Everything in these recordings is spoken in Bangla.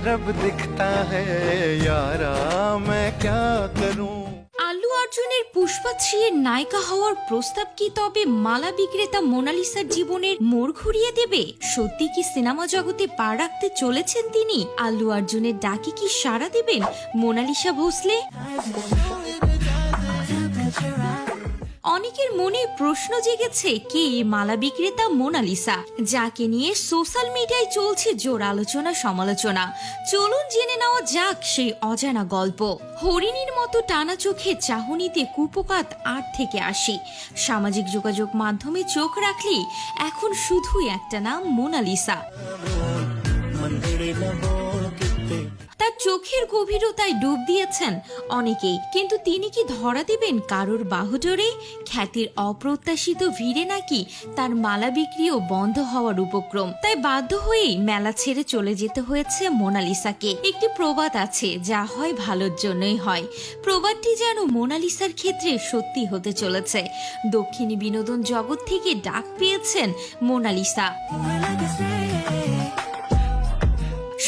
रब दिखता है यारा मैं क्या करूं। আল্লু অর্জুনের পুষ্পা 3 এর নায়িকা হওয়ার প্রস্তাব কি তবে মালা বিক্রেতা মোনালিসার জীবনের মোড় ঘুরিয়ে দেবে? সত্যি কি সিনেমা জগতে পা রাখতে চলেছেন তিনি? আল্লু অর্জুনের ডাকে কি সাড়া দেবেন মোনালিসা ভোসলে? অনেকের মনে প্রশ্ন জেগেছে কে মালা বিক্রেতা মোনালিসা, যাকে নিয়ে সোশ্যাল মিডিয়ায় চলছে জোর আলোচনা সমালোচনা। চলুন জেনে নেওয়া যাক সেই অজানা গল্প। হরিণীর মতো টানা চোখে চাহনিতে কুপোকাত 8 থেকে 80। সামাজিক যোগাযোগ মাধ্যমে চোখ রাখলেই এখন শুধুই একটা নাম, মোনালিসা। তার চোখের গভীরতায় ডুব দিয়েছেন অনেকেই, কিন্তু তিনি কি ধরা দেবেন কারোর বাহুডোরে? খ্যাতির অপ্রত্যাশিত ভিড়ে নাকি তার মালা বিক্রিও বন্ধ হওয়ার উপক্রম। তাই বাধ্য হয়েই মেলা ছেড়ে চলে যেতে হয়েছে মোনালিসাকে। একটি প্রবাদ আছে, যা হয় ভালোর জন্যই হয়। প্রবাদটি যেন মোনালিসার ক্ষেত্রে সত্যি হতে চলেছে। দক্ষিণী বিনোদন জগৎ থেকে ডাক পেয়েছেন মোনালিসা।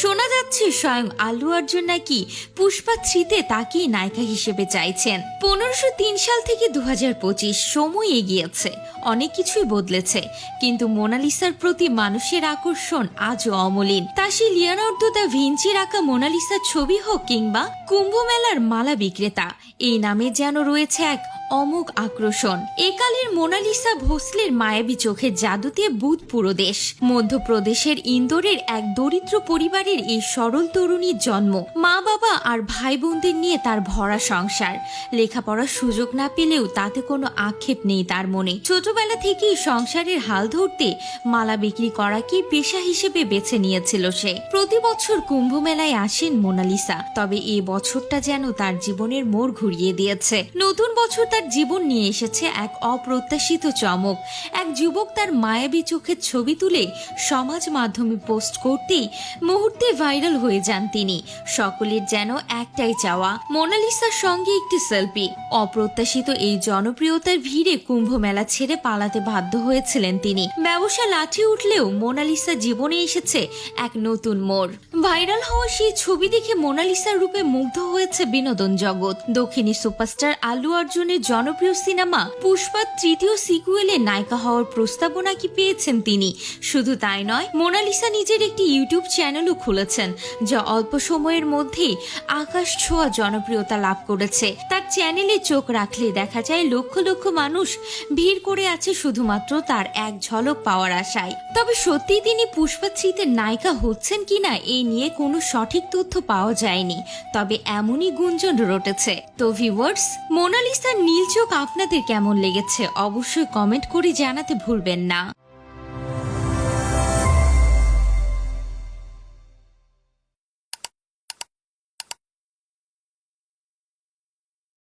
শোনা যাচ্ছে স্বয়ং আল্লু অর্জুন নাকি পুষ্পা 3-তে তাকেই নায়িকা হিসেবে চাইছেন। 1503 সাল থেকে 2025 সময় এগিয়েছে, অনেক কিছুই বদলেছে, কিন্তু মোনালিসার প্রতি মানুষের আকর্ষণ আজও অমলিন। তা সে লিওনার্দো দা ভিঞ্চির আঁকা মোনালিসার ছবি হোক কিংবা কুম্ভ মেলার মালা বিক্রেতা, এই নামে যেন রয়েছে এক অমোঘ আকর্ষণ। একালের মোনালিসা ভোসলের মায়াবী চোখের জাদুতে বুধ পুরো দেশ। মধ্যপ্রদেশের ইন্দোরের এক দরিদ্র পরিবারের এই সরল তরুণীর জন্ম। মা বাবা আর ভাই বোনদের নিয়ে তার ভরা সংসার। লেখাপড়ার সুযোগ না পেলেও তাতে কোনো আক্ষেপ নেই তার মনে। ছোটবেলা থেকেই সংসারের হাল ধরতে মালা বিক্রি করাকে পেশা হিসেবে বেছে নিয়েছিল সে। প্রতি বছর কুম্ভ মেলায় আসেন মোনালিসা, তবে এই বছরটা যেন তার জীবনের মোড় ঘুরিয়ে দিয়েছে। নতুন বছর তার জীবন নিয়ে এসেছে এক অপ্রত্যাশিত চমক। এক যুবক তার মায়াবী চোখের ছবি তুলে সমাজ মাধ্যমে পোস্ট করতেই মুহূর্তে ভাইরাল হয়ে যান তিনি। সকলের যেন একটাই চাওয়া, মোনালিসার সঙ্গে একটি সেলফি। অপ্রত্যাশিত এই জনপ্রিয়তার ভিড়ে কুম্ভ মেলা ছেড়ে পালাতে বাধ্য হয়েছিলেন তিনি। ব্যবসা লাঠি উঠলেও মোনালিসা জীবনে এসেছে এক নতুন মোড়। ভাইরাল হওয়া সেই ছবি দেখে মোনালিসার রূপে মুগ্ধ হয়েছে বিনোদন জগৎ। দক্ষিণী সুপারস্টার আল্লু অর্জুনের জনপ্রিয় সিনেমা পুষ্পা 3য় সিকুয়েলে নায়িকা হওয়ার প্রস্তাবনা কি পেয়েছেন তিনি। শুধু তাই নয়, মোনালিসা নিজের একটি ইউটিউব চ্যানেলও খুলেছেন, যা অল্প সময়ের মধ্যেই আকাশ ছোঁয়া জনপ্রিয়তা লাভ করেছে। তার চ্যানেলে চোখ রাখলে দেখা যায় লক্ষ লক্ষ মানুষ ভিড় করে আছে শুধুমাত্র তার এক ঝলক পাওয়ার আশায়। তবে সত্যি তিনি পুষ্পা 3-তে নায়িকা হচ্ছেন কিনা এই নিয়ে কোনো সঠিক তথ্য পাওয়া যায়নি, তবে এমনই গুঞ্জন রটেছে। তো ভিউয়ার্স, মোনালিসার নীল চোখ আপনাদের কেমন লেগেছে অবশ্যই কমেন্ট করে জানাতে ভুলবেন না।